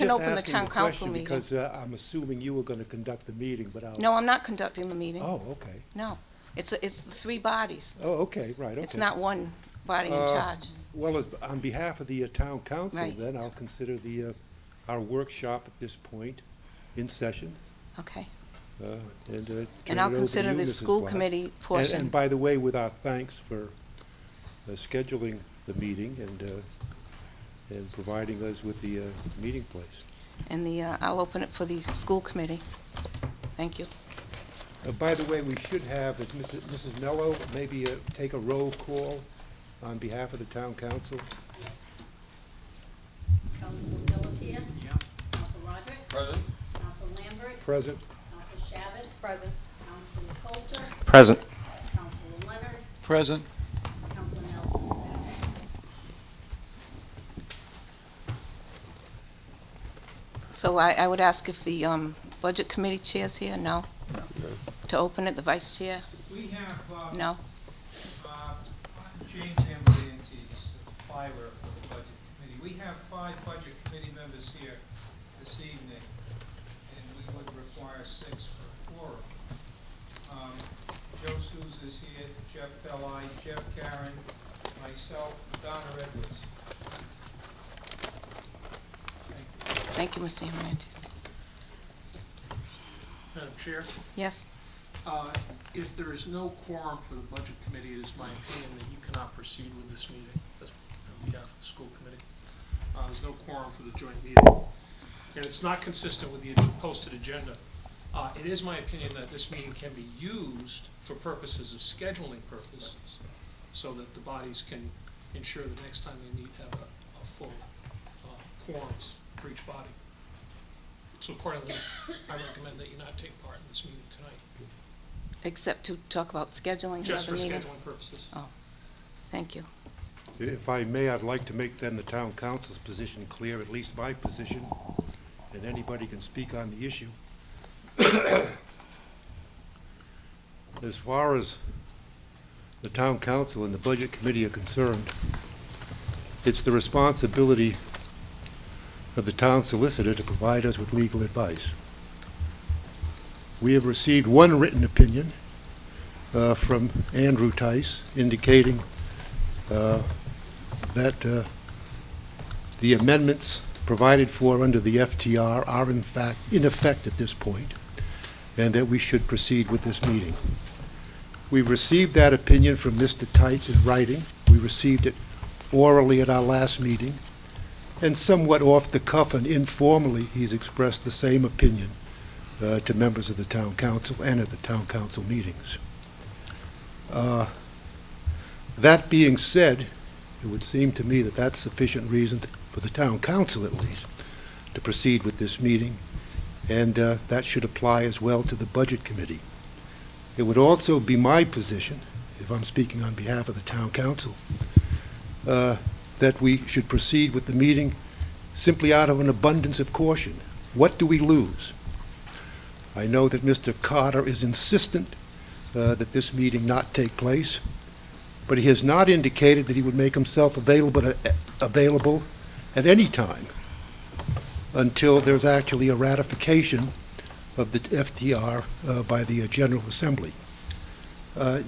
can just open the asking town the council question meeting. because I'm assuming you were going to conduct the meeting, but I'll... No, I'm not conducting the meeting. Oh, okay. No, it's the three bodies. Oh, okay, right, okay. It's not one body in charge. Well, on behalf of the town council, Right. then, I'll consider our workshop at this point in session. Okay. And turn And it I'll over to consider you, the Mrs. school Black. committee And portion. by the way, with our thanks for scheduling the meeting and providing us with the meeting place. And I'll open it for the school committee. Thank you. By the way, we should have, as Mrs. Mello, maybe take a roll call on behalf of the town council. Councilman Pelletier? Yeah. Council Roderick? Present. Council Lambert? Present. Council Shabbat? Present. Council Coulter? Present. Council Leonard? Present. Council Nelson is absent. So I would ask if the budget committee chair's here? No? To open it, the vice chair? We have, No? James Ambulantes, filer for the budget committee. We have 5 budget committee members here this evening, and we would require 6 for quorum. Joe Souza is here, Jeff Belli, Jeff Karen, myself, Donna Edwards. Thank you. Thank you, Mr. Hernandez. Madam Chair, Yes? if there is no quorum for the Budget Committee, it is my opinion that you cannot proceed with this meeting on behalf of the school committee. There's no quorum for the joint meeting. And it's not consistent with the posted agenda. It is my opinion that this meeting can be used for purposes of scheduling purposes, so that the bodies can ensure that next time they meet have a full quorums for each body. So accordingly, I recommend that you not take part in this meeting tonight, Except to talk about scheduling just for another meeting? scheduling purposes. Oh, thank you. If I may, I'd like to make then the town council's position clear, at least my position, and anybody can speak on the issue. As far as the town council and the budget committee are concerned, it's the responsibility of the town solicitor to provide us with legal advice. We have received one written opinion from Andrew Tice indicating that the amendments provided for under the FTR are in fact in effect at this point, and that we should proceed with this meeting. We've received that opinion from Mr. Tice in writing. We received it orally at our last meeting, and somewhat off the cuff and informally he's expressed the same opinion to members of the town council and at the town council meetings. That being said, it would seem to me that that's sufficient reason for the town council at least to proceed with this meeting, and that should apply as well to the budget committee. It would also be my position, if I'm speaking on behalf of the town council, that we should proceed with the meeting simply out of an abundance of caution. What do we lose? I know that Mr. Carter is insistent that this meeting not take place, but he has not indicated that he would make himself available at any time until there's actually a ratification of the FTR by the General Assembly.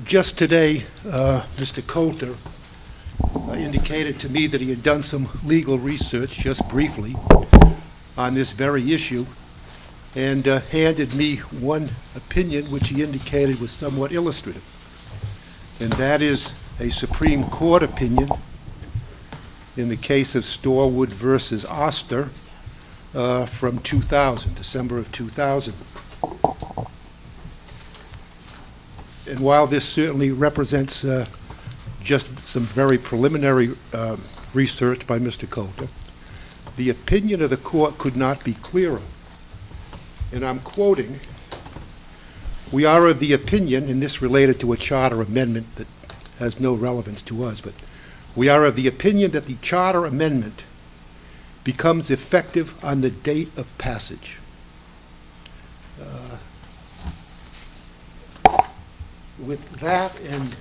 Just today, Mr. Coulter indicated to me that he had done some legal research, just briefly, on this very issue, and handed me one opinion which he indicated was somewhat illustrative. And that is a Supreme Court opinion in the case of Storwood versus Oster from 2000, December of 2000. And while this certainly represents just some very preliminary research by Mr. Coulter, the opinion of the court could not be clearer. And I'm quoting, "We are of the opinion," and this related to a charter amendment that has no relevance to us, but we are of the opinion that the charter amendment becomes effective on the date of passage. With that and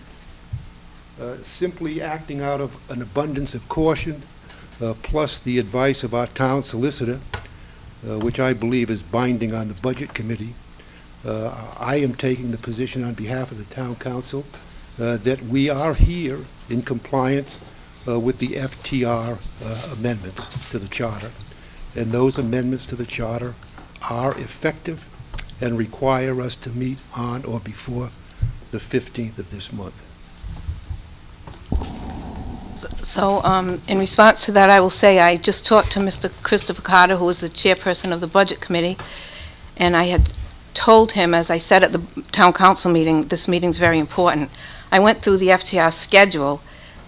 simply acting out of an abundance of caution, plus the advice of our town solicitor, which I believe is binding on the Budget Committee, I am taking the position on behalf of the Town Council that we are here in compliance with the FTR amendments to the Charter. And those amendments to the Charter are effective and require us to meet on or before the 15th of this month. So, in response to that, I will say I just talked to Mr. Christopher Carter, who is the chairperson of the Budget Committee, and I had told him, as I said at the Town Council meeting, this meeting's very important. I went through the FTR schedule,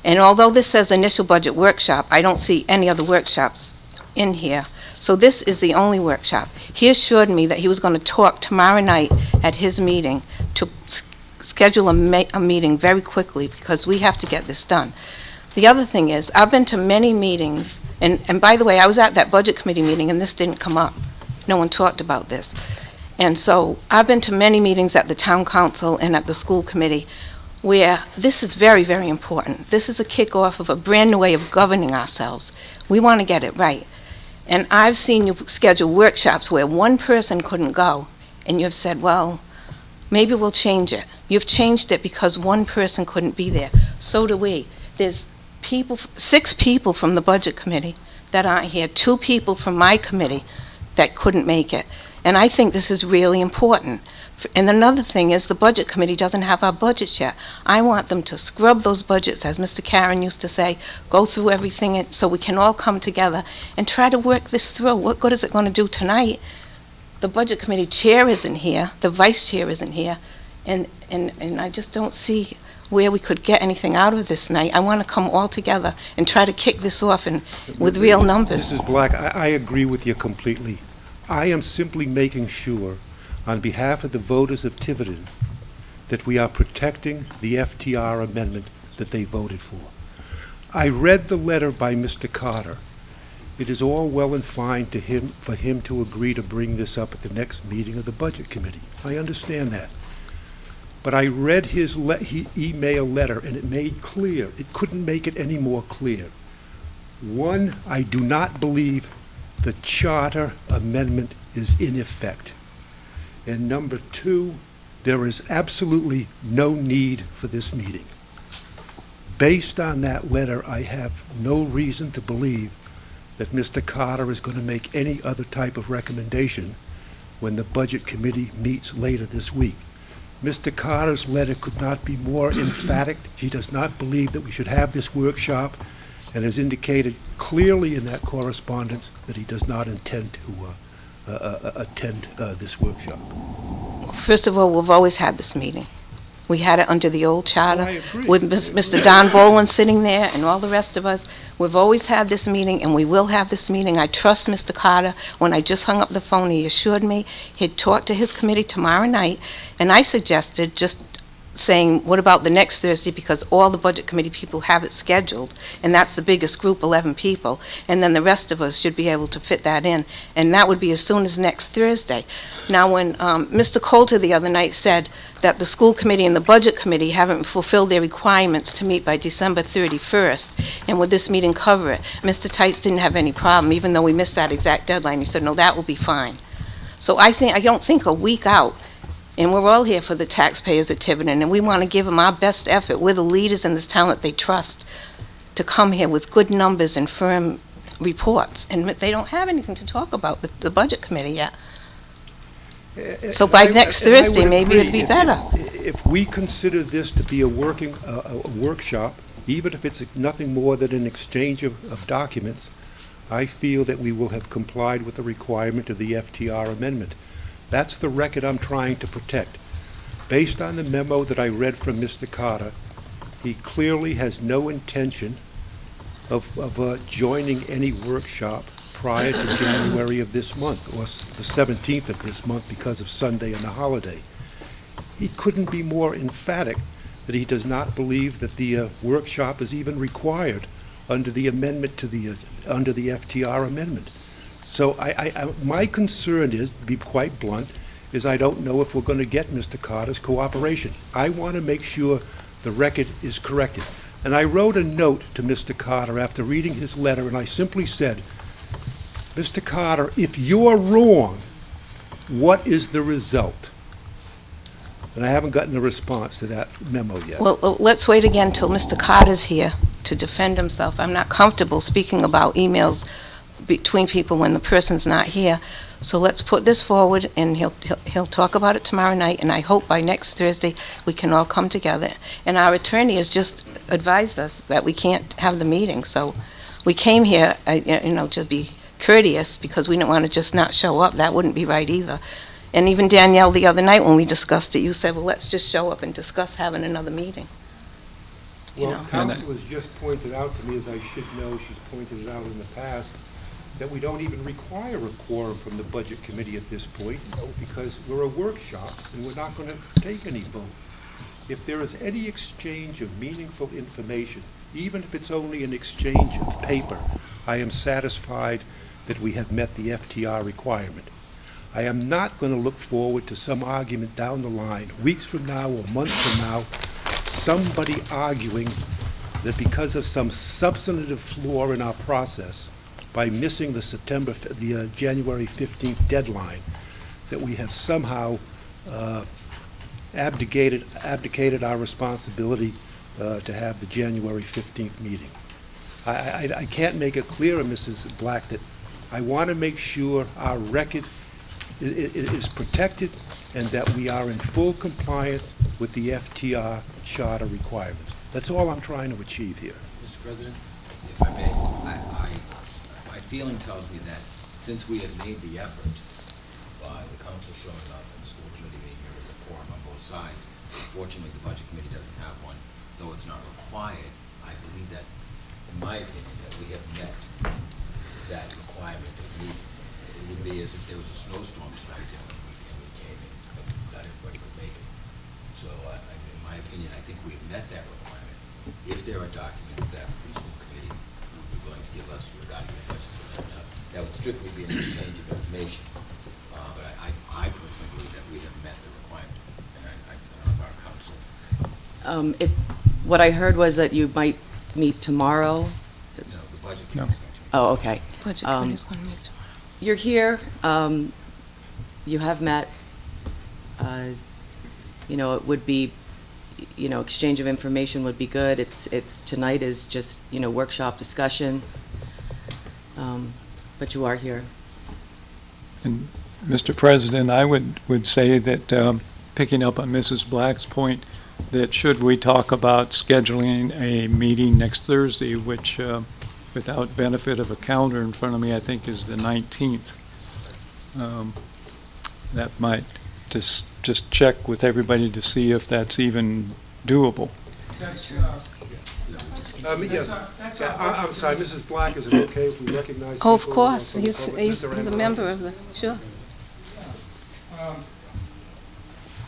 and although this says initial budget workshop, I don't see any other workshops in here. So this is the only workshop. He assured me that he was going to talk tomorrow night at his meeting to schedule a meeting very quickly, because we have to get this done. The other thing is, I've been to many meetings, and by the way, I was at that Budget Committee meeting, and this didn't come up. No one talked about this. And so I've been to many meetings at the Town Council and at the School Committee where this is very, very important. This is a kickoff of a brand-new way of governing ourselves. We want to get it right. And I've seen you schedule workshops where one person couldn't go, and you've said, well, maybe we'll change it. You've changed it because one person couldn't be there. So do we. There's 6 people from the Budget Committee that aren't here, 2 people from my committee that couldn't make it. And I think this is really important. And another thing is, the Budget Committee doesn't have our budgets yet. I want them to scrub those budgets, as Mr. Karen used to say, go through everything so we can all come together and try to work this through. What good is it going to do tonight? The Budget Committee chair isn't here, the vice chair isn't here, and I just don't see where we could get anything out of this night. I want to come all together and try to kick this off with real numbers. Mrs. Black, I agree with you completely. I am simply making sure, on behalf of the voters of Tiverton, that we are protecting the FTR amendment that they voted for. I read the letter by Mr. Carter. It is all well and fine for him to agree to bring this up at the next meeting of the Budget Committee. I understand that. But I read his email letter, and it made clear, it couldn't make it any more clear. 1, I do not believe the Charter amendment is in effect. And number 2, there is absolutely no need for this meeting. Based on that letter, I have no reason to believe that Mr. Carter is going to make any other type of recommendation when the Budget Committee meets later this week. Mr. Carter's letter could not be more emphatic. He does not believe that we should have this workshop, and has indicated clearly in that correspondence that he does not intend to attend this workshop. First of all, we've always had this meeting. We had it under the old charter Well, I agree. with Mr. Don Boland sitting there and all the rest of us. We've always had this meeting, and we will have this meeting. I trust Mr. Carter. When I just hung up the phone, he assured me he'd talk to his committee tomorrow night, and I suggested just saying, what about the next Thursday, because all the Budget Committee people have it scheduled, and that's the biggest group, 11 people, and then the rest of us should be able to fit that in, and that would be as soon as next Thursday. Now, when Mr. Coulter the other night said that the School Committee and the Budget Committee haven't fulfilled their requirements to meet by December 31st, and would this meeting cover it, Mr. Tights didn't have any problem, even though we missed that exact deadline. He said, no, that will be fine. So I don't think a week out, and we're all here for the taxpayers at Tiverton, and we want to give them our best effort. We're the leaders in this town that they trust to come here with good numbers and firm reports, and they don't have anything to talk about, the Budget Committee yet. So by next And I would Thursday, maybe it'd agree. be better. If we consider this to be a workshop, even if it's nothing more than an exchange of documents, I feel that we will have complied with the requirement of the FTR amendment. That's the record I'm trying to protect. Based on the memo that I read from Mr. Carter, he clearly has no intention of joining any workshop prior to January of this month, or the 17th of this month, because of Sunday and the holiday. He couldn't be more emphatic that he does not believe that the workshop is even required under the amendment to under the FTR amendment. So my concern is, to be quite blunt, is I don't know if we're going to get Mr. Carter's cooperation. I want to make sure the record is corrected. And I wrote a note to Mr. Carter after reading his letter, and I simply said, Mr. Carter, if you're wrong, what is the result? And I haven't gotten a response to that memo yet. Well, let's wait again till Mr. Carter's here to defend himself. I'm not comfortable speaking about emails between people when the person's not here. So let's put this forward, and he'll talk about it tomorrow night, and I hope by next Thursday we can all come together. And our attorney has just advised us that we can't have the meeting, so we came here, to be courteous, because we didn't want to just not show up. That wouldn't be right either. And even Danielle, the other night when we discussed it, you said, well, let's just show up and discuss having another meeting. You Well, know. counsel has just pointed out to me, as I should know, she's pointed it out in the past, that we don't even require a quorum from the Budget Committee at this point, because we're a workshop and we're not going to take any vote. If there is any exchange of meaningful information, even if it's only an exchange of paper, I am satisfied that we have met the FTR requirement. I am not going to look forward to some argument down the line, weeks from now or months from now, somebody arguing that because of some substantive flaw in our process, by missing the January 15th deadline, that we have somehow abdicated our responsibility to have the January 15th meeting. I can't make it clearer, Mrs. Black, that I want to make sure our record is protected and that we are in full compliance with the FTR charter requirements. That's all I'm trying to achieve here. Mr. President, if I may, my feeling tells me that since we have made the effort by the council showing up and the school committee being here with a quorum on both sides, unfortunately, the budget committee doesn't have one, though it's not required. I believe that, in my opinion, that we have met that requirement of meeting. It would be as if there was a snowstorm tonight and we came in, but not everybody could make it. So, in my opinion, I think we have met that requirement. If there are documents that the school committee would be willing to give us regarding the budget, that would strictly be an exchange of information. But I personally believe that we have met the requirement, and I don't know if our council. What I heard was that you might meet tomorrow. No, the budget committee is going to meet. Oh, okay. Budget committee's going to meet tomorrow. You're here, you have met, it would be, exchange of information would be good. It's tonight is just, workshop discussion, but you are here. And Mr. President, I would say that, picking up on Mrs. Black's point, that should we talk about scheduling a meeting next Thursday, which, without benefit of a calendar in front of me, I think is the 19th. That might just check with everybody to see if that's even doable. That's, Yes. that's our I'm sorry, Mrs. Black, is it okay if we recognize Oh, of people course, from the he's public? he's Mr. a Randall? member of the, sure.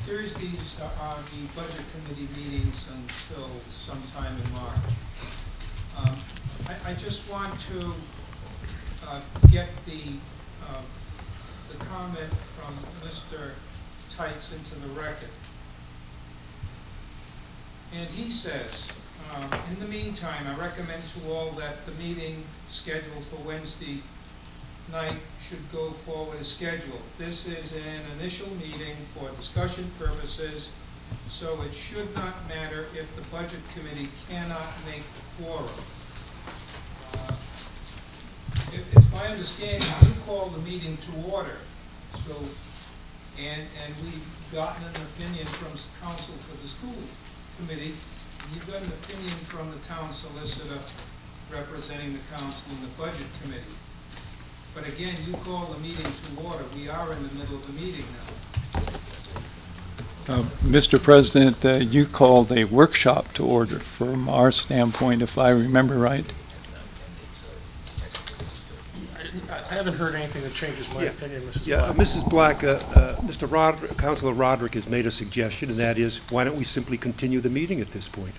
Thursdays are the budget committee meetings until sometime in March. I just want to get the comment from Mr. Tykes into the record. And he says, in the meantime, I recommend to all that the meeting scheduled for Wednesday night should go forward as scheduled. This is an initial meeting for discussion purposes, so it should not matter if the budget committee cannot make the quorum. It's my understanding you called the meeting to order, so, and we've gotten an opinion from counsel for the school committee. You've got an opinion from the town solicitor representing the council in the budget committee. But again, you call the meeting to order. We are in the middle of the meeting now. Mr. President, you called a workshop to order from our standpoint, if I remember right. I haven't heard anything that changes my Yeah. opinion, Mrs. Yeah, Black. Mrs. Black, Councilor Roderick has made a suggestion, and that is, why don't we simply continue the meeting at this point?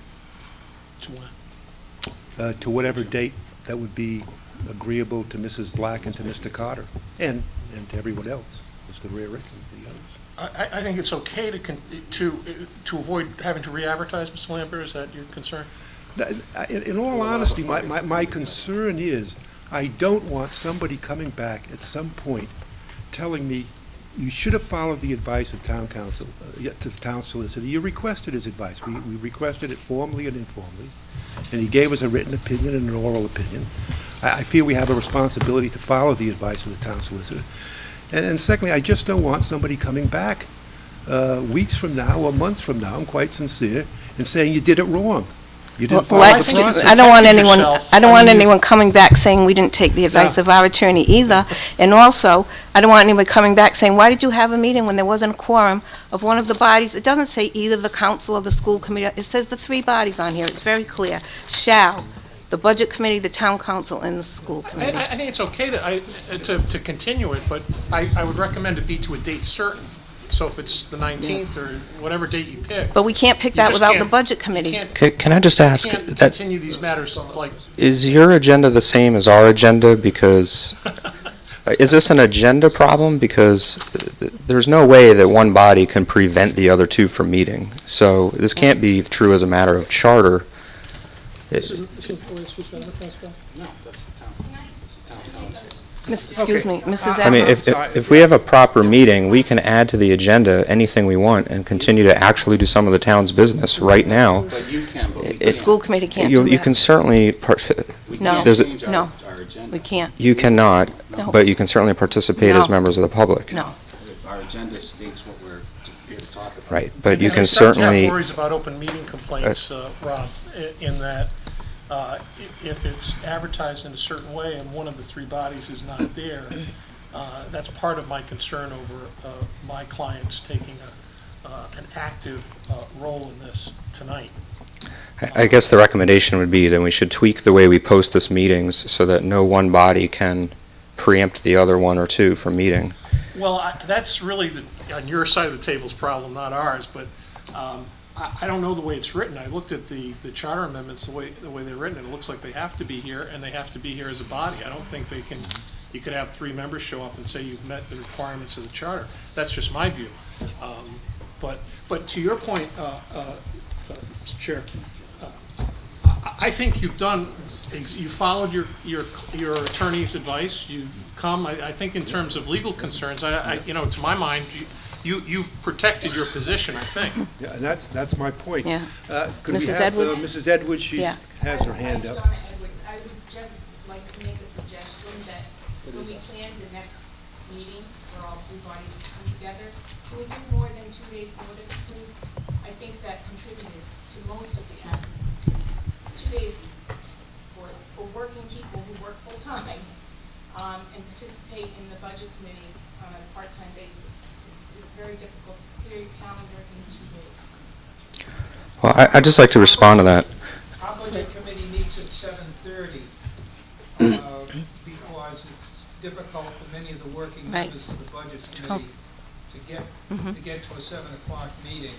To what? To whatever date that would be agreeable to Mrs. Black and to Mr. Carter, and to everyone else, Mr. Rarick and the others. I think it's okay to avoid having to re-advertise, Mr. Lambert. Is that your concern? In all honesty, my concern is, I don't want somebody coming back at some point telling me, you should have followed the advice of town council, to the town solicitor. You requested his advice. We requested it formally and informally, and he gave us a written opinion and an oral opinion. I feel we have a responsibility to follow the advice of the town solicitor. And secondly, I just don't want somebody coming back weeks from now or months from now, I'm quite sincere, and saying you did it wrong. You didn't Well, follow I the process. I don't want Protect anyone, yourself. I don't I want mean, anyone coming back saying we didn't take the advice Yeah. of our attorney either. And also, I don't want anybody coming back saying, why did you have a meeting when there wasn't a quorum of one of the bodies? It doesn't say either the council or the school committee. It says the three bodies on here. It's very clear. Shall, the budget committee, the town council, and the school committee. I think it's okay to continue it, but I would recommend it be to a date certain. So if it's the 19th or whatever date you pick. But we can't pick You that just without the can't- budget committee. you Can I just ask, can't that, continue these matters like, is your agenda the same as our agenda? Because, is this an agenda problem? Because there's no way that one body can prevent the other two from meeting. So this can't be true as a matter of charter. Excuse me, Mrs. I mean, Adams? if we have a proper meeting, we can add to the agenda anything we want and continue to actually do some of the town's business right now. But you can, but we The can't. school committee can't You do you can that. certainly, We No. can't There's a- change No. our agenda. We can't. you cannot, No. but you can certainly participate as No. members of the public. No. Our agenda states what we're here to talk about. Right, but you And can we start to have certainly, worries about open meeting complaints, Rob, in that if it's advertised in a certain way and one of the three bodies is not there, that's part of my concern over my clients taking an active role in this tonight. I guess the recommendation would be that we should tweak the way we post this meetings so that no one body can preempt the other one or two from meeting. Well, that's really on your side of the table's problem, not ours, but I don't know the way it's written. I looked at the charter amendments, the way they're written, and it looks like they have to be here, and they have to be here as a body. I don't think they can, you could have three members show up and say you've met the requirements of the charter. That's just my view. But to your point, Mr. Chair, I think you've done, you followed your attorney's advice. You come, I think in terms of legal concerns, to my mind, you've protected your position, I think. Yeah, and that's my point. Yeah. Could we Mrs. have Edwards? Mrs. Edwards? She Yeah. has her hand up. Donna Edwards, I would just like to make a suggestion that when we plan the next meeting where all three bodies come together, can we give more than 2 days' notice, please? I think that contributed to most of the absences here. 2 days is for working people who work full-time and participate in the budget committee on a part-time basis. It's very difficult to clear your calendar in 2 days. Well, I'd just like to respond to that. Our budget committee meets at 7:30 because it's difficult for many of the working Right. members of the budget It's true. committee Mhm. to get to a 7 o'clock meeting.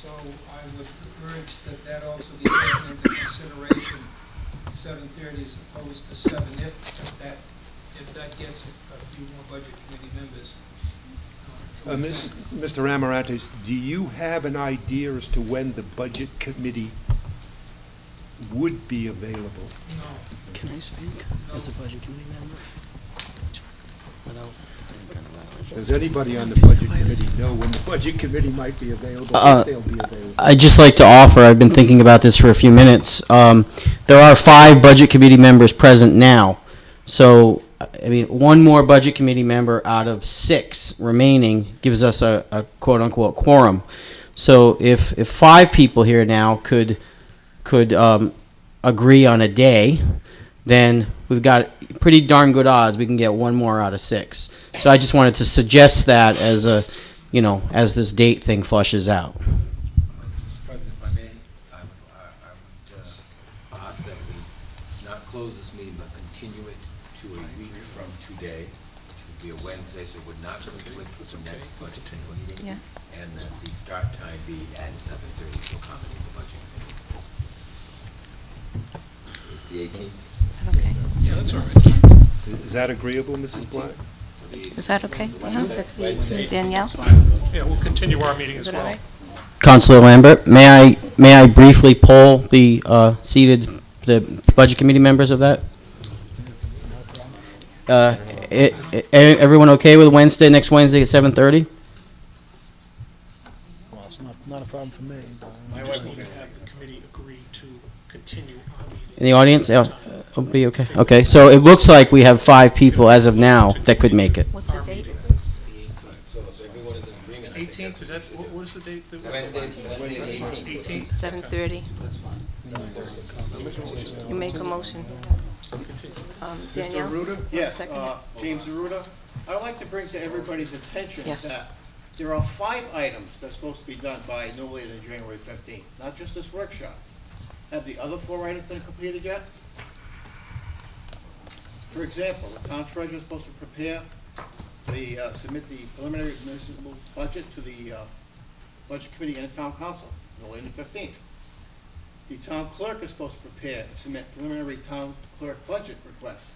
So I would urge that also be taken into consideration, 7:30 as opposed to 7, if that gets a few more budget committee members. Mr. Amarantes, do you have an idea as to when the budget committee would be available? No. Can I speak as a budget committee member? Without any kind of violation? Does anybody on the budget committee know when the budget committee might be available, if they'll be available? I'd just like to offer, I've been thinking about this for a few minutes. There are 5 budget committee members present now. So, I mean, one more budget committee member out of 6 remaining gives us a quote-unquote quorum. So if 5 people here now could agree on a day, then we've got pretty darn good odds we can get one more out of 6. So I just wanted to suggest that as as this date thing flushes out. Mr. President, if I may, I would ask that we not close this meeting, but continue it to a week from today, which would be a Wednesday, so it would not conflict with the next budget meeting. Yeah. And that the start time be at 7:30 to accommodate the budget committee. It's the 18th? Okay. Yeah, that's all right. Is that agreeable, Mrs. Black? Is that okay? Danielle? Yeah, we'll continue our meeting as Is it all well. right? Councilor Lambert, may I briefly poll the the budget committee members of that? Everyone okay with Wednesday, next Wednesday at 7:30? Well, it's not a problem for me. We just need to have the committee agree to continue our meeting. In the audience? It'll be okay. Okay, so it looks like we have 5 people as of now that could make it. What's the date? So if everyone is in agreement, I think 18th, is that, what is the date? that- Wednesday the 18th. 18th? 7:30. You make a motion. Danielle? Mr. Aruda? Yes, Second it. James Aruda. I'd like to bring to everybody's attention Yes. that there are 5 items that's supposed to be done by no later than January 15th, not just this workshop. Have the other 4 items been completed yet? For example, the town treasurer is supposed to prepare submit the preliminary municipal budget to the budget committee and town council no later than the 15th. The town clerk is supposed to prepare and submit preliminary town clerk budget requests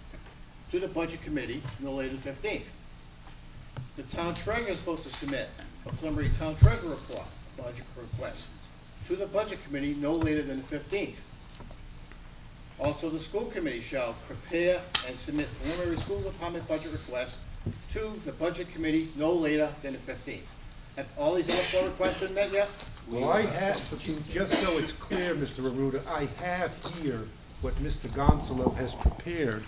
to the budget committee no later than 15th. The town treasurer is supposed to submit a preliminary town treasurer report, budget request, to the budget committee no later than the 15th. Also, the school committee shall prepare and submit preliminary school department budget requests to the budget committee no later than the 15th. Have all these other 4 requests been met yet? Well, I have, just so it's clear, Mr. Aruda, I have here what Mr. Gonzalo has prepared,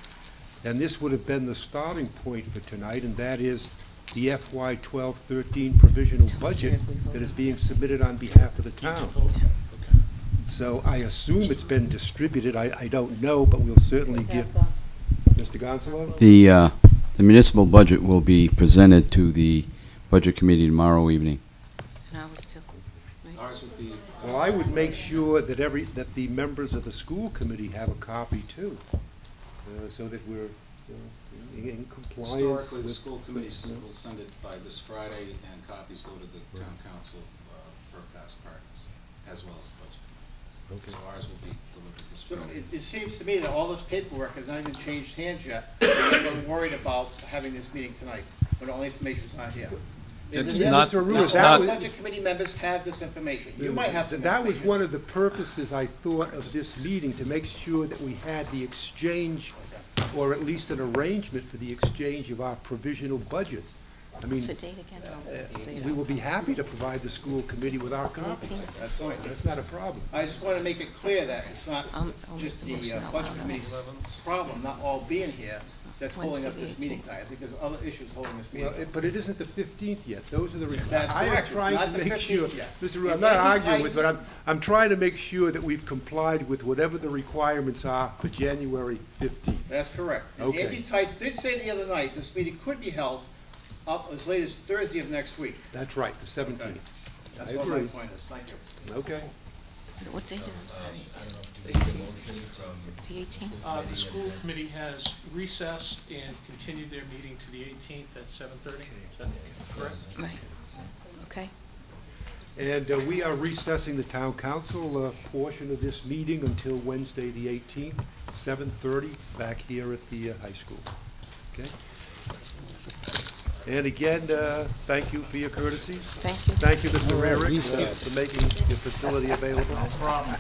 and this would have been the starting point for tonight, and that is the FY 12-13 provisional budget that is being submitted on behalf of the town. So I assume it's been distributed. I don't know, but we'll certainly give Mr. Gonzalo. The municipal budget will be presented to the Budget Committee tomorrow evening. And ours too. Ours would be, Well, I would make sure that that the members of the school committee have a copy too, so that we're in compliance. historically, the with- school committee will send it by this Friday, and copies go to the town council per past practice, as well as the budget. So ours will be delivered this So Friday. it seems to me that all this paperwork has not even changed hands yet. We're worried about having this meeting tonight, when all the information's not here. It's Isn't it? not- Mr. Aruda, Not that all was- budget committee members have this information. You might have some That was information. one of the purposes, I thought, of this meeting, to make sure that we had the exchange, or at least an arrangement for the exchange of our provisional budgets. I mean, What's the date again? we will be happy to provide the school committee with our copies. That's fine. That's not a problem. I just want to make it clear that it's not I'll just make the the motion out budget loud. committee's problem, not all being here, that's holding up Wednesday, this the meeting 18th. tonight. I think there's other issues holding this meeting. Well, but it isn't the 15th yet. Those are the. That's I am correct. It's trying not to the make 15th sure- yet. Mr. If Ru, I'm not Andy arguing with, Tice- but I'm trying to make sure that we've complied with whatever the requirements are for January 15th. That's correct. And Okay. Andy Tice did say the other night, this meeting could be held up as late as Thursday of next week. That's right, the 17th. That's I what my agree. point is. Thank you. Okay. What date is it? I don't know if you made the motion from. It's the 18th? The school committee has recessed and continued their meeting to the 18th at 7:30. Is that correct? Right. Okay. And we are recessing the town council portion of this meeting until Wednesday, the 18th, 7:30, back here at the high school. Okay? And again, thank you for your courtesies. Thank you. Thank you, Mr. Rarick, recess. for making your facility available. No problem.